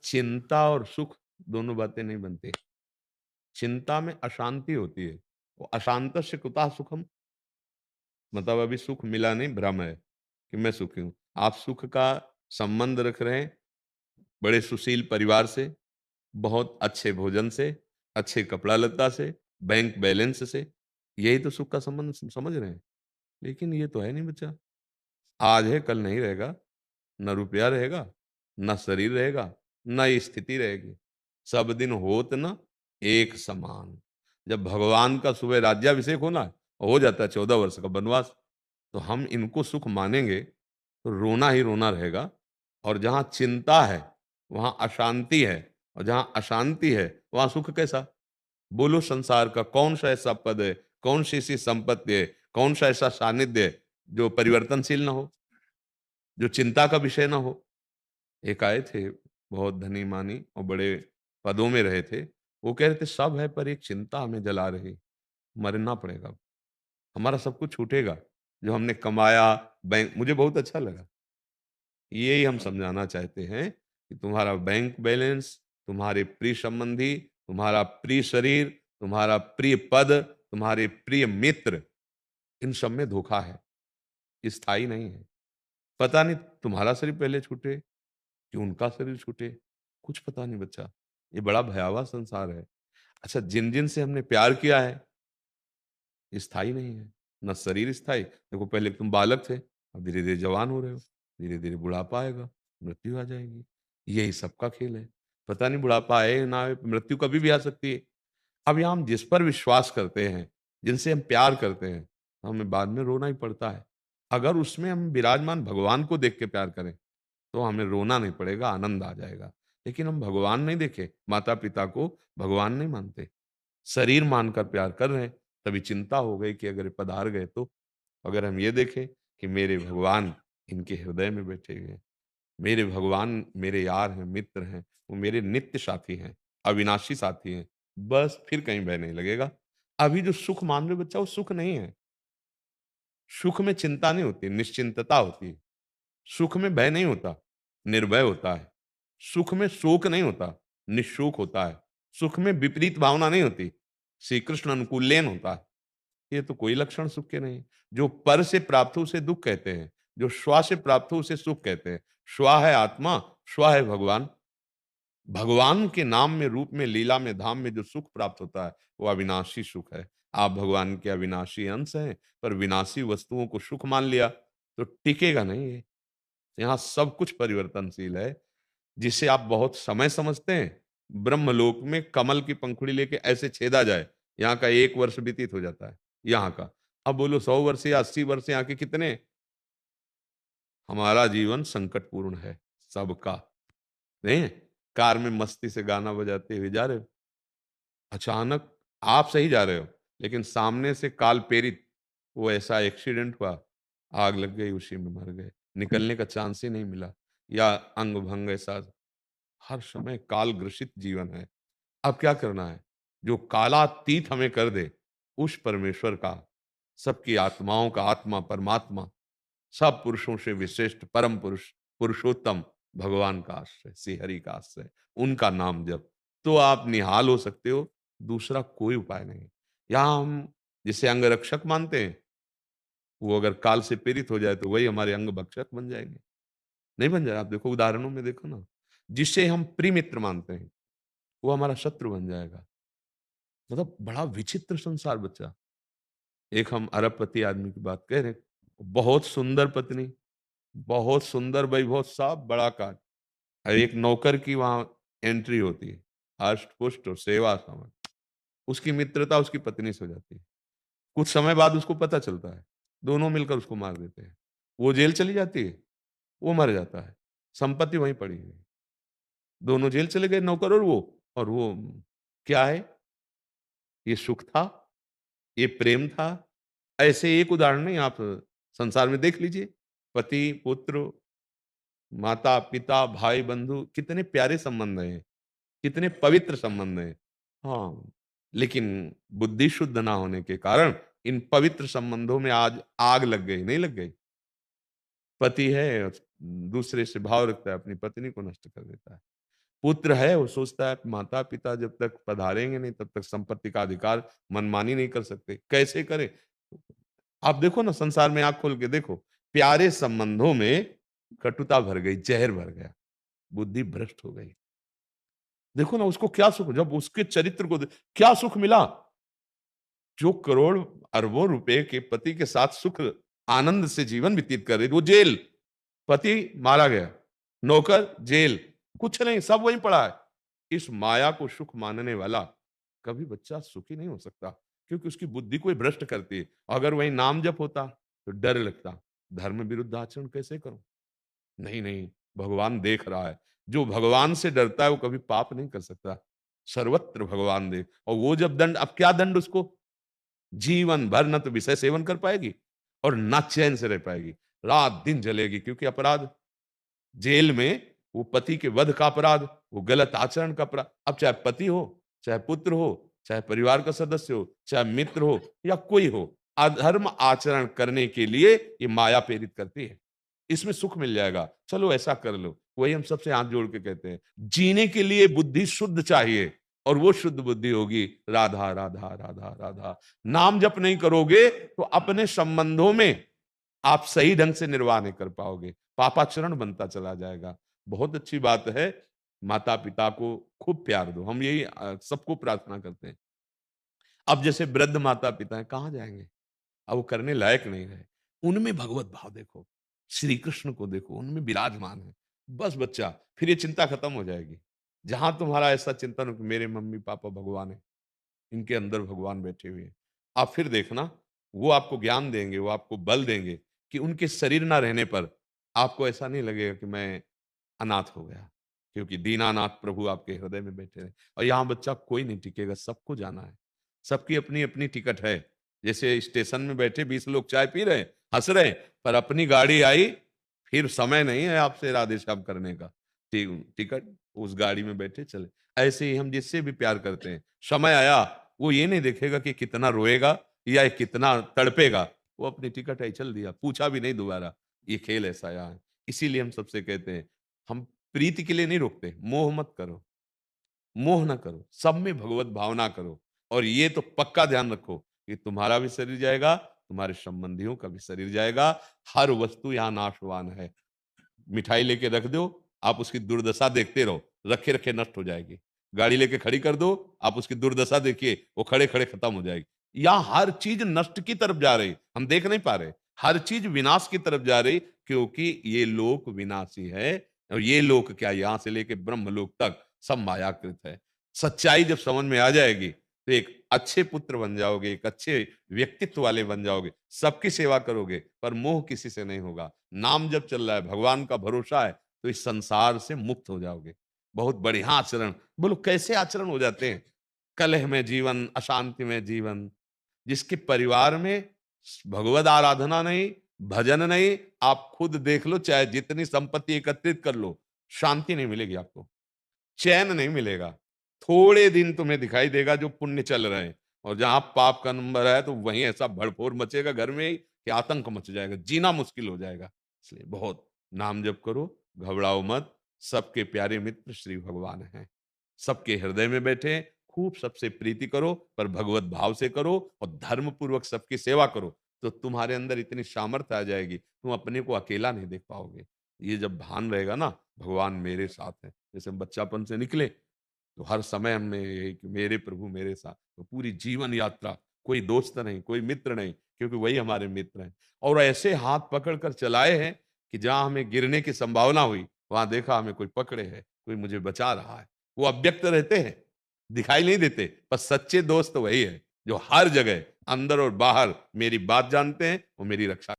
चिंता और सुख दोनों बातें नहीं बनती। चिंता में अशांति होती है। वो अशांतस्य कुतः सुखम, मतलब अभी सुख मिला नहीं, भ्रम है कि मैं सुखी हूँ। आप सुख का संबंध रख रहे हैं बड़े सुशील परिवार से, बहुत अच्छे भोजन से, अच्छे कपड़ा-लत्ता से, बैंक बैलेंस से। यही तो सुख का संबंध समझ रहे हैं। लेकिन ये तो है नहीं बच्चा। आज है, कल नहीं रहेगा। ना रुपया रहेगा, ना शरीर रहेगा, ना ये स्थिति रहेगी। सब दिन होत न एक समान। जब भगवान का सुबह राज्याभिषेक होना है, हो जाता है 14 वर्ष का वनवास, तो हम इनको सुख मानेंगे, तो रोना ही रोना रहेगा। और जहाँ चिंता है, वहाँ अशांति है, और जहाँ अशांति है, वहाँ सुख कैसा? बोलो संसार का कौन-सा ऐसा पद है, कौन-सी ऐसी संपत्ति है, कौन-सा ऐसा सानिध्य है, जो परिवर्तनशील ना हो, जो चिंता का विषय ना हो? एक आए थे, बहुत धनी-मानी और बड़े पदों में रहे थे। वो कह रहे थे, सब है पर एक चिंता हमें जला रही, मरना पड़ेगा। हमारा सब कुछ छूटेगा, जो हमने कमाया, बैंक मुझे बहुत अच्छा लगा। यही हम समझाना चाहते हैं कि तुम्हारा बैंक बैलेंस, तुम्हारे प्रिय संबंधी, तुम्हारा प्रिय शरीर, तुम्हारा प्रिय पद, तुम्हारे प्रिय मित्र, इन सब में धोखा है, स्थायी नहीं है। पता नहीं तुम्हारा शरीर पहले छूटे कि उनका शरीर छूटे, कुछ पता नहीं बच्चा। ये बड़ा भयावह संसार है। अच्छा, जिन-जिन से हमने प्यार किया है, स्थायी नहीं है। ना शरीर स्थायी, देखो पहले तुम बालक थे, अब धीरे-धीरे जवान हो रहे हो, धीरे-धीरे बुढ़ापा आएगा, मृत्यु आ जाएगी। यही सबका खेल है। पता नहीं बुढ़ापा आए ना आए, मृत्यु कभी भी आ सकती है। अब यहाँ हम जिस पर विश्वास करते हैं, जिनसे हम प्यार करते हैं, हमें बाद में रोना ही पड़ता है। अगर उसमें हम विराजमान भगवान को देख के प्यार करें, तो हमें रोना नहीं पड़ेगा, आनंद आ जाएगा। लेकिन हम भगवान नहीं देखे, माता-पिता को भगवान नहीं मानते, शरीर मानकर प्यार कर रहे हैं, तभी चिंता हो गई कि अगर ये पधार गए तो? अगर हम ये देखें कि मेरे भगवान इनके हृदय में बैठे हुए हैं, मेरे भगवान मेरे यार हैं, मित्र हैं, वो मेरे नित्य साथी हैं, अविनाशी साथी हैं, बस फिर कहीं भय नहीं लगेगा। अभी जो सुख मान रहे हो बच्चा, वो सुख नहीं है। सुख में चिंता नहीं होती, निश्चिंतता होती है। सुख में भय नहीं होता, निर्भय होता है। सुख में शोक नहीं होता, निःशोक होता है। सुख में विपरीत भावना नहीं होती, श्री कृष्ण अनुकूलेन होता है। ये तो कोई लक्षण सुख के नहीं। जो पर से प्राप्त हो उसे दुःख कहते हैं, जो स्व से प्राप्त हो उसे सुख कहते हैं। स्व है आत्मा, स्व है भगवान। भगवान के नाम में, रूप में, लीला में, धाम में जो सुख प्राप्त होता है, वो अविनाशी सुख है। आप भगवान के अविनाशी अंश हैं, पर विनाशी वस्तुओं को सुख मान लिया, तो टिकेगा नहीं ये। यहाँ सब कुछ परिवर्तनशील है। जिसे आप बहुत समय समझते हैं, ब्रह्मलोक में कमल की पंखुड़ी लेके ऐसे छेदा जाए, यहाँ का 1 वर्ष व्यतीत हो जाता है, यहाँ का। अब बोलो 100 वर्ष या 80 वर्ष यहाँ के कितने? हमारा जीवन संकटपूर्ण है, सबका। नहीं है? कार में मस्ती से गाना बजाते हुए जा रहे हो, अचानक आप सही जा रहे हो, लेकिन सामने से काल प्रेरित वो ऐसा एक्सीडेंट हुआ, आग लग गई, उसी में मर गए, निकलने का चांस ही नहीं मिला, या अंग भंग ऐसा। हर समय काल ग्रसित जीवन है। अब क्या करना है? जो कालातीत हमें कर दे, उस परमेश्वर का, सबकी आत्माओं का आत्मा परमात्मा, सब पुरुषों से विशिष्ट परम पुरुष, पुरुषोत्तम भगवान का आश्रय, श्री हरि का आश्रय, उनका नाम जप, तो आप निहाल हो सकते हो, दूसरा कोई उपाय नहीं। यहाँ हम जिसे अंगरक्षक मानते हैं, वो अगर काल से पीड़ित हो जाए तो वही हमारे अंग भक्षक बन जाएँगे। नहीं बन जाए, आप देखो उदाहरणों में देखो ना, जिसे हम प्रिय मित्र मानते हैं, वो हमारा शत्रु बन जाएगा। मतलब बड़ा विचित्र संसार बच्चा। एक हम अरबपति आदमी की बात कह रहे हैं, बहुत सुंदर पत्नी, बहुत सुंदर वैभव, सब बड़ा काज, और एक नौकर की वहाँ एंट्री होती है, अष्ट-पुष्ट और सेवा संबंध। उसकी मित्रता उसकी पत्नी से हो जाती है। कुछ समय बाद उसको पता चलता है, दोनों मिलकर उसको मार देते हैं। वो जेल चली जाती है, वो मर जाता है, संपत्ति वहीं पड़ी है। दोनों जेल चले गए, नौकर और वो क्या है? ये सुख था? ये प्रेम था? ऐसे एक उदाहरण नहीं, आप संसार में देख लीजिए। पति, पुत्र, माता-पिता, भाई-बंधु, कितने प्यारे संबंध हैं, कितने पवित्र संबंध हैं। हाँ, लेकिन बुद्धि शुद्ध ना होने के कारण इन पवित्र संबंधों में आज आग लग गई, नहीं लग गई? पति है, दूसरे से भाव रखता है, अपनी पत्नी को नष्ट कर देता है। पुत्र है वो सोचता है माता पिता जब तक पधारेंगे नहीं तब तक संपत्ति का अधिकार मनमानी नहीं कर सकते, कैसे करे? आप देखो ना संसार में आंख खोल के देखो, प्यारे संबंधों में कटुता भर गई, जहर भर गया, बुद्धि भ्रष्ट हो गई। देखो ना उसको क्या सुख, जब उसके चरित्र को क्या सुख मिला? जो करोड़ अरबों रुपए के पति के साथ सुख आनंद से जीवन व्यतीत कर रही थी, वो जेल, पति मारा गया, नौकर जेल, कुछ नहीं, सब वहीं पड़ा है। इस माया को सुख मानने वाला कभी बच्चा सुखी नहीं हो सकता, क्योंकि उसकी बुद्धि कोई भ्रष्ट करती है। अगर वही नाम जप होता तो डर लगता, धर्म विरुद्ध आचरण कैसे करूं? नहीं नहीं, भगवान देख रहा है। जो भगवान से डरता है वो कभी पाप नहीं कर सकता। सर्वत्र भगवान देख, और वो जब दंड, अब क्या दंड उसको? जीवन भर न तो विषय सेवन कर पाएगी और ना चैन से रह पाएगी, रात दिन जलेगी, क्योंकि अपराध जेल में, वो पति के वध का अपराध, वो गलत आचरण का अपराध। अब चाहे पति हो, चाहे पुत्र हो, चाहे परिवार का सदस्य हो, चाहे मित्र हो या कोई हो, अधर्म आचरण करने के लिए ये माया प्रेरित करती है। इसमें सुख मिल जाएगा, चलो ऐसा कर लो। वही हम सबसे हाथ जोड़ के कहते हैं, जीने के लिए बुद्धि शुद्ध चाहिए, और वो शुद्ध बुद्धि होगी राधा राधा राधा राधा। नाम जप नहीं करोगे तो अपने संबंधों में आप सही ढंग से निर्वाह नहीं कर पाओगे, पापाचरण बनता चला जाएगा। बहुत अच्छी बात है, माता पिता को खूब प्यार दो, हम यही सबको प्रार्थना करते हैं। अब जैसे वृद्ध माता पिता हैं, कहाँ जाएंगे? अब वो करने लायक नहीं रहे, उनमें भगवत भाव देखो, श्री कृष्ण को देखो, उनमें विराजमान है। बस बच्चा, फिर ये चिंता खत्म हो जाएगी। जहां तुम्हारा ऐसा चिंतन हो कि मेरे मम्मी पापा भगवान है, इनके अंदर भगवान बैठे हुए हैं, आप फिर देखना, वो आपको ज्ञान देंगे, वो आपको बल देंगे कि उनके शरीर ना रहने पर आपको ऐसा नहीं लगेगा कि मैं अनाथ हो गया, क्योंकि दीनानाथ प्रभु आपके हृदय में बैठे हैं। और यहाँ बच्चा कोई नहीं टिकेगा, सबको जाना है, सबकी अपनी अपनी टिकट है। जैसे स्टेशन में बैठे 20 लोग चाय पी रहे, हंस रहे, पर अपनी गाड़ी आई, फिर समय नहीं है आपसे राधे श्याम करने का, टिकट उस गाड़ी में बैठे चले। ऐसे ही हम जिससे भी प्यार करते हैं, समय आया, वो ये नहीं देखेगा कि कितना रोएगा या कितना तड़पेगा, वो अपनी टिकट है चल दिया, पूछा भी नहीं दोबारा। ये खेल ऐसा यहाँ है। इसीलिए हम सबसे कहते हैं, हम प्रीति के लिए नहीं रोकते, मोह मत करो, मोह ना करो, सब में भगवत भावना करो। और ये तो पक्का ध्यान रखो कि तुम्हारा भी शरीर जाएगा, तुम्हारे संबंधियों का भी शरीर जाएगा। हर वस्तु यहाँ नाशवान है। मिठाई लेके रख दो, आप उसकी दुर्दशा देखते रहो, रखे रखे नष्ट हो जाएगी। गाड़ी लेके खड़ी कर दो, आप उसकी दुर्दशा देखिए, वो खड़े खड़े खत्म हो जाएगी। यहाँ हर चीज नष्ट की तरफ जा रही, हम देख नहीं पा रहे, हर चीज विनाश की तरफ जा रही, क्योंकि ये लोक विनाशी है। और ये लोक क्या, यहां से लेके ब्रह्मलोक तक सब मायाकृत है। सच्चाई जब समझ में आ जाएगी तो एक अच्छे पुत्र बन जाओगे, एक अच्छे व्यक्तित्व वाले बन जाओगे, सबकी सेवा करोगे, पर मोह किसी से नहीं होगा। नाम जब चल रहा है, भगवान का भरोसा है, तो इस संसार से मुक्त हो जाओगे। बहुत बढ़िया आचरण, बोलो कैसे आचरण हो जाते हैं? कलह में जीवन, अशांति में जीवन, जिसके परिवार में भगवत आराधना नहीं, भजन नहीं, आप खुद देख लो, चाहे जितनी संपत्ति एकत्रित कर लो, शांति नहीं मिलेगी आपको, चैन नहीं मिलेगा। थोड़े दिन तुम्हें दिखाई देगा जो पुण्य चल रहे हैं, और जहां पाप का नंबर है तो वहीं ऐसा भड़फोड़ मचेगा घर में ही कि आतंक मच जाएगा, जीना मुश्किल हो जाएगा। इसलिए बहुत नाम जप करो, घबराओ मत। सबके प्यारे मित्र श्री भगवान हैं, सबके हृदय में बैठे हैं। खूब सबसे प्रीति करो, पर भगवत भाव से करो, और धर्म पूर्वक सबकी सेवा करो, तो तुम्हारे अंदर इतनी सामर्थ्य आ जाएगी, तुम अपने को अकेला नहीं देख पाओगे। ये जब भान रहेगा ना, भगवान मेरे साथ है, जैसे हम बच्चापन से निकले तो हर समय हमने यही कि मेरे प्रभु मेरे साथ, तो पूरी जीवन यात्रा कोई दोस्त नहीं, कोई मित्र नहीं, क्योंकि वही हमारे मित्र हैं। और ऐसे हाथ पकड़ कर चलाए हैं कि जहां हमें गिरने की संभावना हुई, वहां देखा हमें कोई पकड़े है, कोई मुझे बचा रहा है। वो अव्यक्त रहते हैं, दिखाई नहीं देते, पर सच्चे दोस्त वही है जो हर जगह अंदर और बाहर मेरी बात जानते हैं और मेरी रक्षा